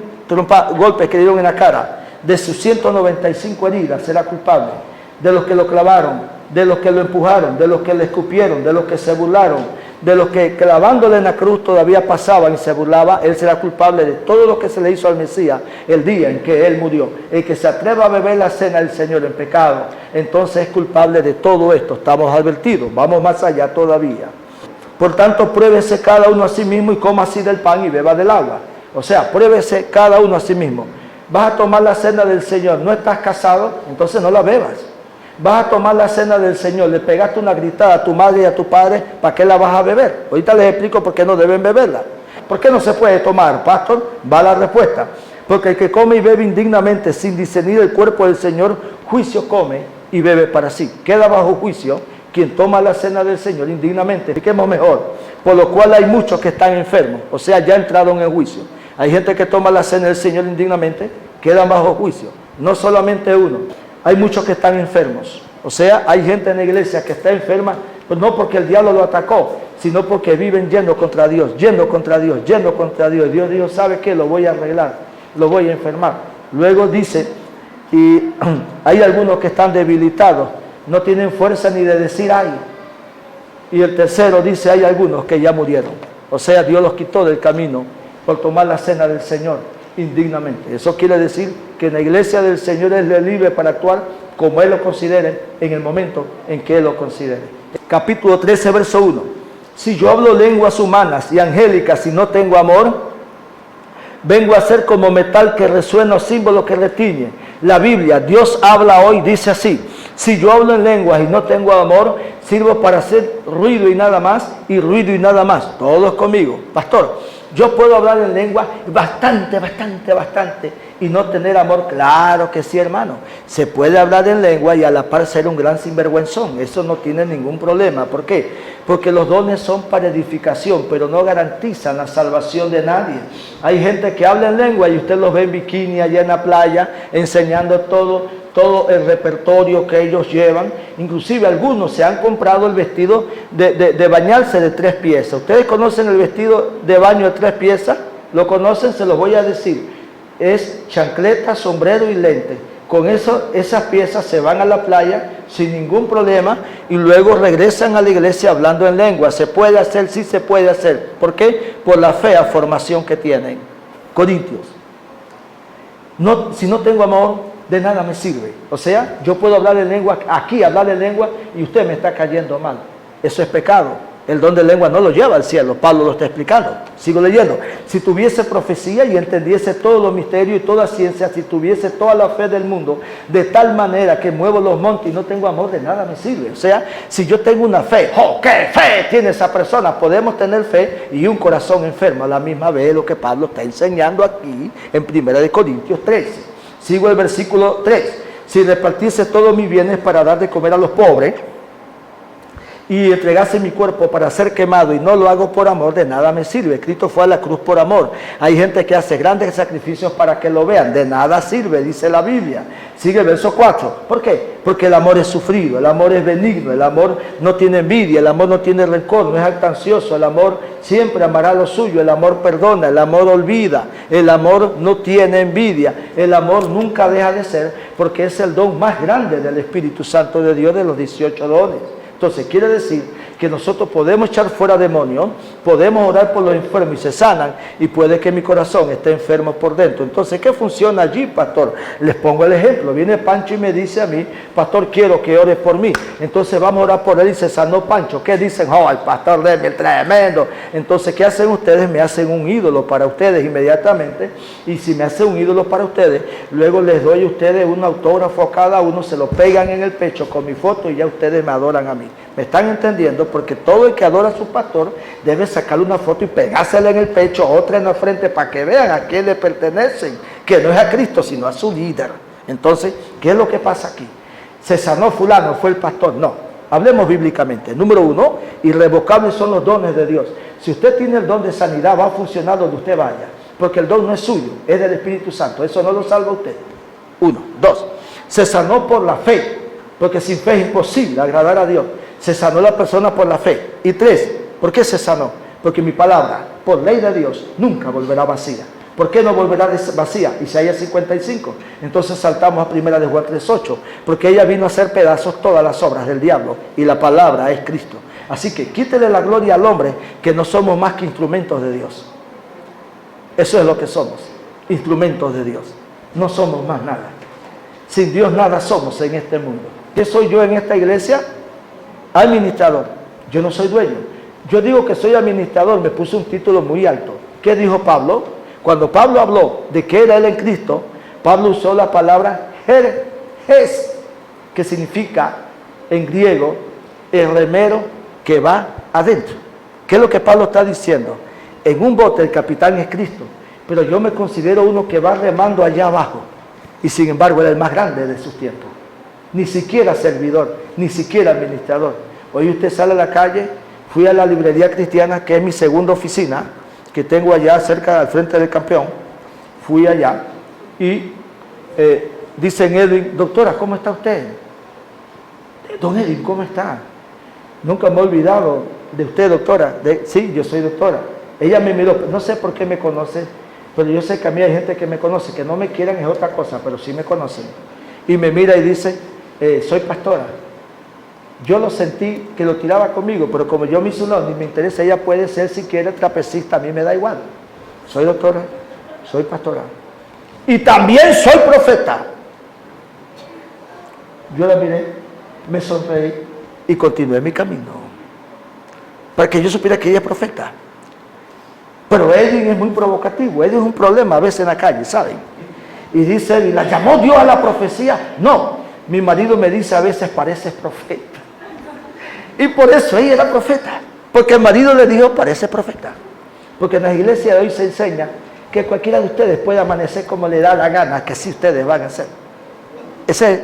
A: golpes que dieron en la cara, de sus 195 heridas, será culpable, de los que lo clavaron, de los que lo empujaron, de los que le escupieron, de los que se burlaron, de los que clavándole en la cruz todavía pasaban y se burlaba. Él será culpable de todo lo que se le hizo al Mesías el día en que él murió. El que se atreva a beber la cena del Señor en pecado, entonces es culpable de todo esto. Estamos advertidos, vamos más allá todavía. Por tanto, pruébese cada uno a sí mismo y coma así del pan y beba del agua. O sea, pruébese cada uno a sí mismo. Vas a tomar la cena del Señor, no estás casado, entonces no la bebas. Vas a tomar la cena del Señor, le pegaste una gritada a tu madre y a tu padre, ¿para qué la vas a beber? Ahorita les explico por qué no deben beberla. ¿Por qué no se puede tomar, pastor? Va la respuesta. Porque el que come y bebe indignamente sin discernir el cuerpo del Señor, juicio come y bebe para sí. Queda bajo juicio quien toma la cena del Señor indignamente. Expliquemos mejor. Por lo cual hay muchos que están enfermos, o sea, ya entraron en juicio. Hay gente que toma la cena del Señor indignamente, quedan bajo juicio. No solamente uno, hay muchos que están enfermos. O sea, hay gente en la iglesia que está enferma, pues no porque el diablo lo atacó, sino porque viven yendo contra Dios, yendo contra Dios, yendo contra Dios. Dios dijo, ¿sabe qué? Lo voy a arreglar, lo voy a enfermar. Luego dice, y hay algunos que están debilitados, no tienen fuerza ni de decir ay. Y el tercero dice, hay algunos que ya murieron. O sea, Dios los quitó del camino por tomar la cena del Señor indignamente. Eso quiere decir que en la iglesia del Señor es libre para actuar como Él lo considere en el momento en que Él lo considere. Capítulo 13, verso 1. Si yo hablo lenguas humanas y angélicas y no tengo amor, vengo a ser como metal que resuena o símbolo que retiñe. La Biblia, Dios habla hoy, dice así: si yo hablo en lenguas y no tengo amor, sirvo para hacer ruido y nada más, y ruido y nada más. Todos conmigo. Pastor, yo puedo hablar en lengua bastante, y no tener amor. Claro que sí, hermano. Se puede hablar en lengua y a la par ser un gran sinvergüenzón. Eso no tiene ningún problema. ¿Por qué? Porque los dones son para edificación, pero no garantizan la salvación de nadie. Hay gente que habla en lengua y usted los ve en bikini allá en la playa, enseñando todo el repertorio que ellos llevan. Inclusive algunos se han comprado el vestido de bañarse de 3 piezas. ¿Ustedes conocen el vestido de baño de 3 piezas? ¿Lo conocen? Se los voy a decir. Es chancleta, sombrero y lente. Con eso, esas piezas se van a la playa sin ningún problema y luego regresan a la iglesia hablando en lengua. ¿Se puede hacer? Sí se puede hacer. ¿Por qué? Por la fea formación que tienen. Corintios. No, si no tengo amor, de nada me sirve. O sea, yo puedo hablar en lengua, aquí hablar en lengua, y usted me está cayendo mal. Eso es pecado. El don de lengua no lo lleva al cielo. Pablo lo está explicando. Sigo leyendo. Si tuviese profecía y entendiese todos los misterios y toda ciencia, si tuviese toda la fe del mundo, de tal manera que muevo los montes y no tengo amor, de nada me sirve. O sea, si yo tengo una fe, ¡oh, qué fe tiene esa persona! Podemos tener fe y un corazón enfermo. A la misma vez lo que Pablo está enseñando aquí en 1 Corintios 13. Sigo el versículo 3. Si repartiese todos mis bienes para dar de comer a los pobres, y entregase mi cuerpo para ser quemado y no lo hago por amor, de nada me sirve. Cristo fue a la cruz por amor. Hay gente que hace grandes sacrificios para que lo vean. De nada sirve, dice la Biblia. Sigue el verso 4. ¿Por qué? Porque el amor es sufrido, el amor es benigno, el amor no tiene envidia, el amor no tiene rencor, no es jactancioso, el amor siempre amará lo suyo, el amor perdona, el amor olvida, el amor no tiene envidia, el amor nunca deja de ser, porque es el don más grande del Espíritu Santo de Dios de los 18 dones. Entonces quiere decir que nosotros podemos echar fuera demonios, podemos orar por los enfermos y se sanan, y puede que mi corazón esté enfermo por dentro. Entonces, ¿qué funciona allí, pastor? Les pongo el ejemplo. Viene Pancho y me dice a mí: pastor, quiero que ores por mí. Entonces vamos a orar por él y se sanó Pancho. ¿Qué dicen? Oh, el pastor de mí es tremendo. Entonces, ¿qué hacen ustedes? Me hacen un ídolo para ustedes inmediatamente, y si me hacen un ídolo para ustedes, luego les doy a ustedes un autógrafo a cada uno, se lo pegan en el pecho con mi foto y ya ustedes me adoran a mí. ¿Me están entendiendo? Porque todo el que adora a su pastor debe sacarle una foto y pegársela en el pecho, otra en la frente, para que vean a quién le pertenecen, que no es a Cristo, sino a su líder. Entonces, ¿qué es lo que pasa aquí? ¿Se sanó fulano? ¿Fue el pastor? No. Hablemos bíblicamente. Número 1, irrevocables son los dones de Dios. Si usted tiene el don de sanidad, va a funcionar donde usted vaya, porque el don no es suyo, es del Espíritu Santo. Eso no lo salva a usted. 1. 2, se sanó por la fe, porque sin fe es imposible agradar a Dios. Se sanó la persona por la fe. Y 3, ¿por qué se sanó? Porque mi palabra, por ley de Dios, nunca volverá vacía. ¿Por qué no volverá vacía? Isaías 55. Entonces saltamos a 1 de Juan 3:8. Porque ella vino a hacer pedazos todas las obras del diablo, y la palabra es Cristo. Así que quítele la gloria al hombre, que no somos más que instrumentos de Dios. Eso es lo que somos, instrumentos de Dios. No somos más nada. Sin Dios nada somos en este mundo. ¿Qué soy yo en esta iglesia? Administrador. Yo no soy dueño. Yo digo que soy administrador, me puse un título muy alto. ¿Qué dijo Pablo? Cuando Pablo habló de que era él en Cristo, Pablo usó la palabra jes, que significa en griego el remero que va adentro. ¿Qué es lo que Pablo está diciendo? En un bote el capitán es Cristo, pero yo me considero uno que va remando allá abajo, y sin embargo era el más grande de sus tiempos. Ni siquiera servidor, ni siquiera administrador. Hoy usted sale a la calle, fui a la librería cristiana, que es mi segunda oficina, que tengo allá cerca al frente del Campeón. Fui allá y dicen Edwin, doctora, ¿cómo está usted? Don Edwin, ¿cómo está? Nunca me he olvidado de usted, doctora. Sí, yo soy doctora. Ella me miró, no sé por qué me conoce, pero yo sé que a mí hay gente que me conoce, que no me quieran es otra cosa, pero sí me conocen. Y me mira y dice, soy pastora. Yo lo sentí que lo tiraba conmigo, pero como yo me hice un ni me interesa, ella puede ser si quiere trapecista, a mí me da igual. Soy doctora, soy pastora. Y también soy profeta. Yo la miré, me sonreí y continué mi camino. Para que yo supiera que ella es profeta. Pero Edwin es muy provocativo, Edwin es un problema a veces en la calle, ¿saben? Y dice Edwin, ¿la llamó Dios a la profecía? No, mi marido me dice a veces pareces profeta. Y por eso ella era profeta, porque el marido le dijo, parece profeta. Porque en las iglesias de hoy se enseña que cualquiera de ustedes puede amanecer como le da la gana, que sí ustedes van a hacer. Esa es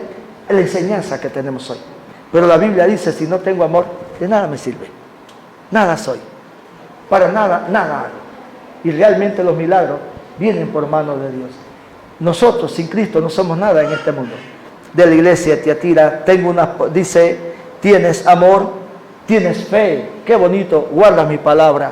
A: la enseñanza que tenemos hoy. Pero la Biblia dice, si no tengo amor, de nada me sirve. Nada soy. Para nada, nada hago. Y realmente los milagros vienen por mano de Dios. Nosotros sin Cristo no somos nada en este mundo. De la iglesia de Tiatira, dice, tienes amor, tienes fe. Qué bonito, guardas mi palabra.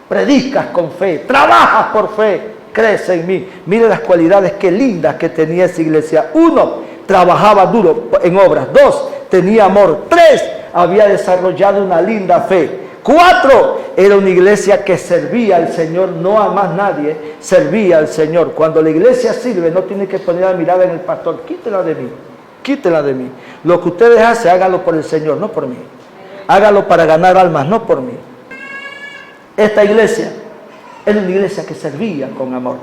A: Predicas con fe, trabajas por fe, crees en mí. Mire las cualidades qué lindas que tenía esa iglesia. 1, trabajaba duro en obras. 2, tenía amor. 3, había desarrollado una linda fe. 4, era una iglesia que servía al Señor, no a más nadie, servía al Señor. Cuando la iglesia sirve, no tiene que poner la mirada en el pastor, quítela de mí, quítela de mí. Lo que ustedes hacen, háganlo por el Señor, no por mí. Háganlo para ganar almas, no por mí. Esta iglesia era una iglesia que servía con amor.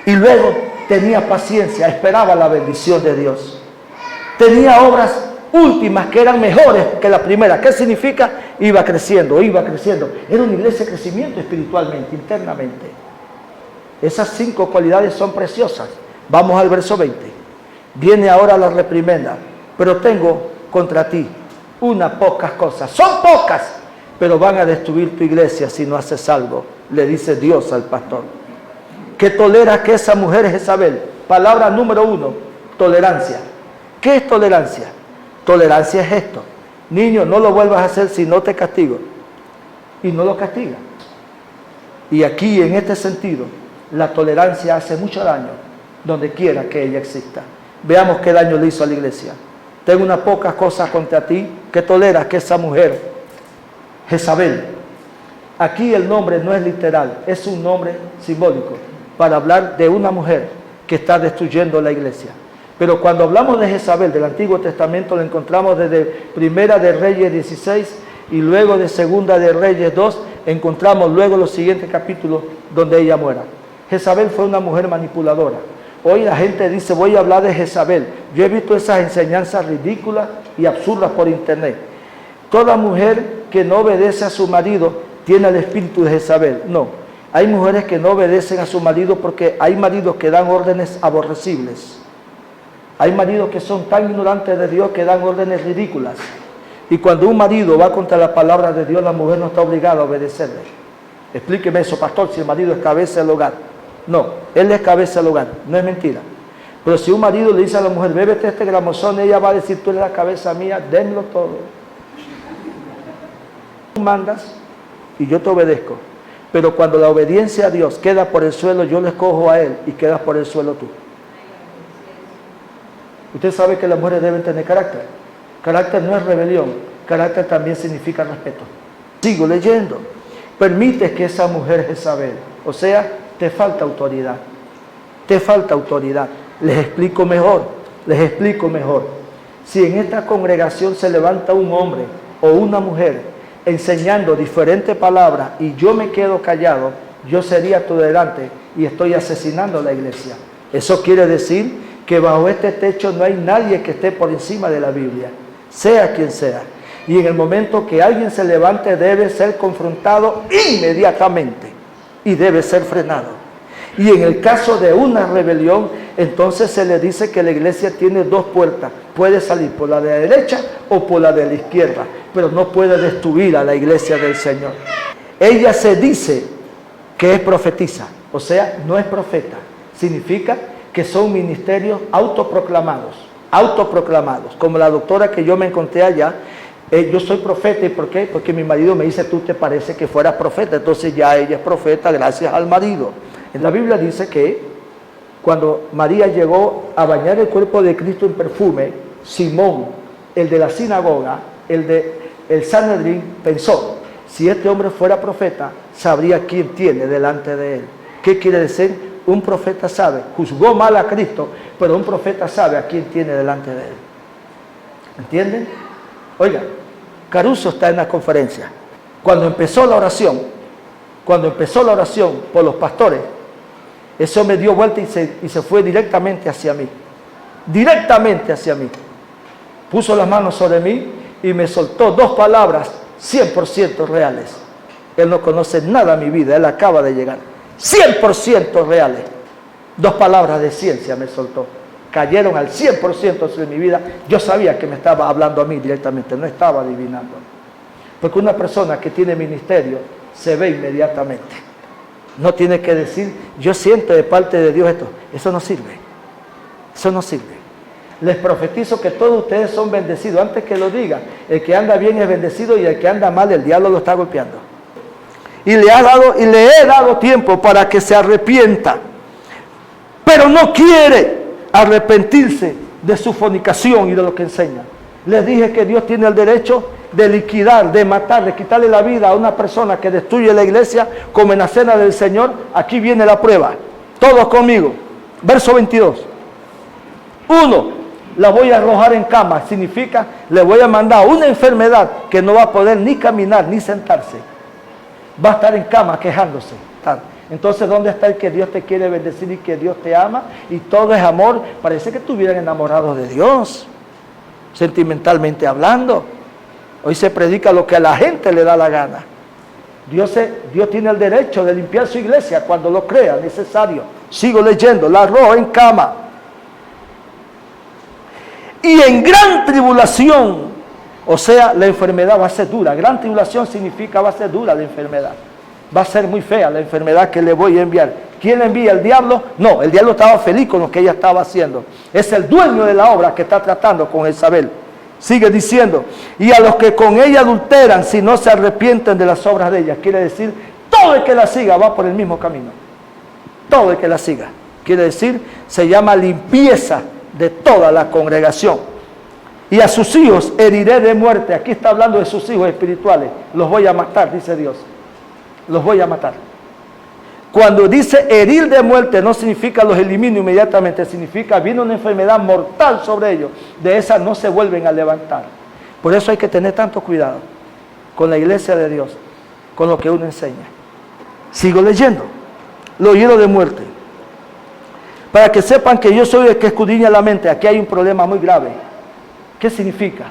A: Y luego tenía paciencia, esperaba la bendición de Dios. Tenía obras últimas que eran mejores que la primera. ¿Qué significa? Iba creciendo, iba creciendo. Era una iglesia de crecimiento espiritualmente, internamente. Esas 5 cualidades son preciosas. Vamos al verso 20. Viene ahora la reprimenda. Pero tengo contra ti unas pocas cosas. Son pocas, pero van a destruir tu iglesia si no haces algo. Le dice Dios al pastor. Que tolera que esa mujer es Jezabel. Palabra número 1, tolerancia. ¿Qué es tolerancia? Tolerancia es esto. Niño, no lo vuelvas a hacer si no te castigo. Y no lo castiga. Y aquí, en este sentido, la tolerancia hace mucho daño donde quiera que ella exista. Veamos qué daño le hizo a la iglesia. Tengo unas pocas cosas contra ti, que toleras que esa mujer, Jezabel. Aquí el nombre no es literal, es un nombre simbólico para hablar de una mujer que está destruyendo la iglesia. Pero cuando hablamos de Jezabel del Antiguo Testamento, lo encontramos desde Primera de Reyes 16 y luego de Segunda de Reyes 2, encontramos luego los siguientes capítulos donde ella muera. Jezabel fue una mujer manipuladora. Hoy la gente dice, voy a hablar de Jezabel. Yo he visto esas enseñanzas ridículas y absurdas por internet. Toda mujer que no obedece a su marido tiene el espíritu de Jezabel. No, hay mujeres que no obedecen a su marido porque hay maridos que dan órdenes aborrecibles. Hay maridos que son tan ignorantes de Dios que dan órdenes ridículas. Y cuando un marido va contra la palabra de Dios, la mujer no está obligada a obedecerle. Explíqueme eso, pastor, si el marido es cabeza del hogar. No, él es cabeza del hogar, no es mentira. Pero si un marido le dice a la mujer, bébete este gramozón, ella va a decir, tú eres la cabeza mía, démelo todo. Tú mandas y yo te obedezco. Pero cuando la obediencia a Dios queda por el suelo, yo le escojo a él y quedas por el suelo tú. Usted sabe que las mujeres deben tener carácter. Carácter no es rebelión, carácter también significa respeto. Sigo leyendo. Permites que esa mujer Jezabel, o sea, te falta autoridad. Te falta autoridad. Les explico mejor. Si en esta congregación se levanta un hombre o una mujer enseñando diferentes palabras y yo me quedo callado, yo sería tolerante y estoy asesinando a la iglesia. Eso quiere decir que bajo este techo no hay nadie que esté por encima de la Biblia, sea quien sea. Y en el momento que alguien se levante debe ser confrontado inmediatamente y debe ser frenado. Y en el caso de una rebelión, entonces se le dice que la iglesia tiene 2 puertas. Puede salir por la de la derecha o por la de la izquierda. pero no puede destruir a la iglesia del Señor. Ella se dice que es profetisa, o sea, no es profeta. Significa que son ministerios autoproclamados, como la doctora que yo me encontré allá. Yo soy profeta. ¿Y por qué? Porque mi marido me dice, tú te parece que fueras profeta. Entonces ya ella es profeta gracias al marido. En la Biblia dice que cuando María llegó a bañar el cuerpo de Cristo en perfume, Simón, el de la sinagoga, el Sanedrín, pensó, si este hombre fuera profeta, sabría quién tiene delante de él. ¿Qué quiere decir? Un profeta sabe, juzgó mal a Cristo, pero un profeta sabe a quién tiene delante de él. ¿Entienden? Oiga, Caruso está en la conferencia. Cuando empezó la oración por los pastores, ese hombre dio vuelta y se fue directamente hacia mí. Puso las manos sobre mí y me soltó 2 palabras 100% reales. Él no conoce nada de mi vida, él acaba de llegar. 100% reales. 2 palabras de ciencia me soltó. Cayeron al 100% sobre mi vida. Yo sabía que me estaba hablando a mí directamente, no estaba adivinando. Porque una persona que tiene ministerio se ve inmediatamente. No tiene que decir, yo siento de parte de Dios esto. Eso no sirve. Les profetizo que todos ustedes son bendecidos. Antes que lo diga, el que anda bien es bendecido y el que anda mal, el diablo lo está golpeando. Y le he dado tiempo para que se arrepienta. Pero no quiere arrepentirse de su fornicación y de lo que enseña. Les dije que Dios tiene el derecho de liquidar, de matar, de quitarle la vida a una persona que destruye la iglesia, como en la cena del Señor. Aquí viene la prueba. Todos conmigo. Verso 22. 1. La voy a arrojar en cama. Significa, le voy a mandar una enfermedad que no va a poder ni caminar ni sentarse. Va a estar en cama quejándose. Entonces, ¿dónde está el que Dios te quiere bendecir y que Dios te ama? Y todo es amor. Parece que estuvieran enamorados de Dios, sentimentalmente hablando. Hoy se predica lo que a la gente le da la gana. Dios tiene el derecho de limpiar su iglesia cuando lo crea necesario. Sigo leyendo. La arrojo en cama. Y en gran tribulación, o sea, la enfermedad va a ser dura. Gran tribulación significa va a ser dura la enfermedad. Va a ser muy fea la enfermedad que le voy a enviar. ¿Quién le envía? ¿El diablo? No, el diablo estaba feliz con lo que ella estaba haciendo. Es el dueño de la obra que está tratando con Jezabel. Sigue diciendo, y a los que con ella adulteran, si no se arrepienten de las obras de ella. Quiere decir, todo el que la siga va por el mismo camino. Todo el que la siga. Quiere decir, se llama limpieza de toda la congregación. Y a sus hijos heriré de muerte. Aquí está hablando de sus hijos espirituales. Los voy a matar, dice Dios. Los voy a matar. Cuando dice herir de muerte, no significa los elimino inmediatamente, significa viene una enfermedad mortal sobre ellos. De esa no se vuelven a levantar. Por eso hay que tener tanto cuidado con la iglesia de Dios, con lo que uno enseña. Sigo leyendo. Lo hiero de muerte. Para que sepan que yo soy el que escudriña la mente. Aquí hay un problema muy grave. ¿Qué significa?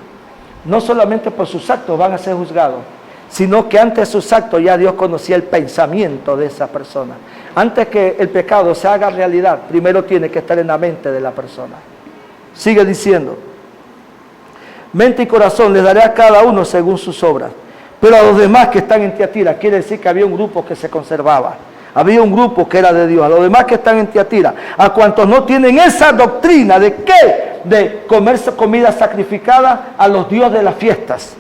A: No solamente por sus actos van a ser juzgados, sino que antes de sus actos ya Dios conocía el pensamiento de esa persona. Antes que el pecado se haga realidad, primero tiene que estar en la mente de la persona. Sigue diciendo, mente y corazón les daré a cada uno según sus obras. Pero a los demás que están en Tiatira, quiere decir que había un grupo que se conservaba. Había un grupo que era de Dios. A los demás que están en Tiatira, a cuantos no tienen esa doctrina de ¿qué? De comerse comida sacrificada a los dioses de las fiestas.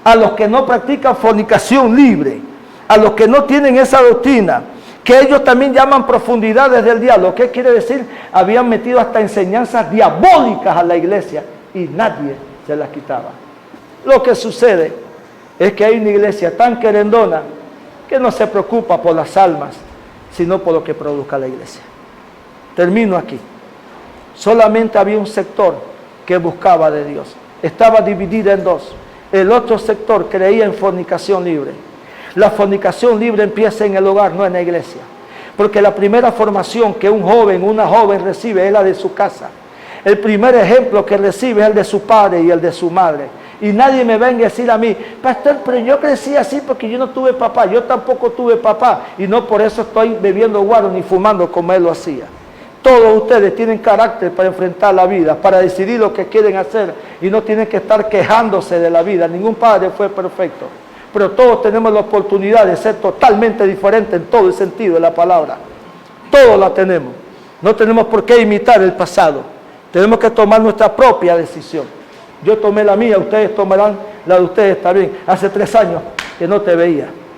A: A los que no practican fornicación libre, a los que no tienen esa doctrina, que ellos también llaman profundidades del diablo. ¿Qué quiere decir? Habían metido hasta enseñanzas diabólicas a la iglesia y nadie se las quitaba. Lo que sucede es que hay una iglesia tan querendona que no se preocupa por las almas, sino por lo que produzca la iglesia. Termino aquí. Solamente había un sector que buscaba de Dios. Estaba dividida en dos. El otro sector creía en fornicación libre. La fornicación libre empieza en el hogar, no en la iglesia. Porque la primera formación que un joven, una joven recibe es la de su casa. El primer ejemplo que recibe es el de su padre y el de su madre. Y nadie me venga a decir a mí, pastor, pero yo crecí así porque yo no tuve papá. Yo tampoco tuve papá y no por eso estoy bebiendo guaro ni fumando como él lo hacía. Todos ustedes tienen carácter para enfrentar la vida, para decidir lo que quieren hacer y no tienen que estar quejándose de la vida. Ningún padre fue perfecto, pero todos tenemos la oportunidad de ser totalmente diferentes en todo el sentido de la palabra. Todos la tenemos. No tenemos por qué imitar el pasado. Tenemos que tomar nuestra propia decisión. Yo tomé la mía, ustedes tomarán la de ustedes también. Hace 3 años que no te veía.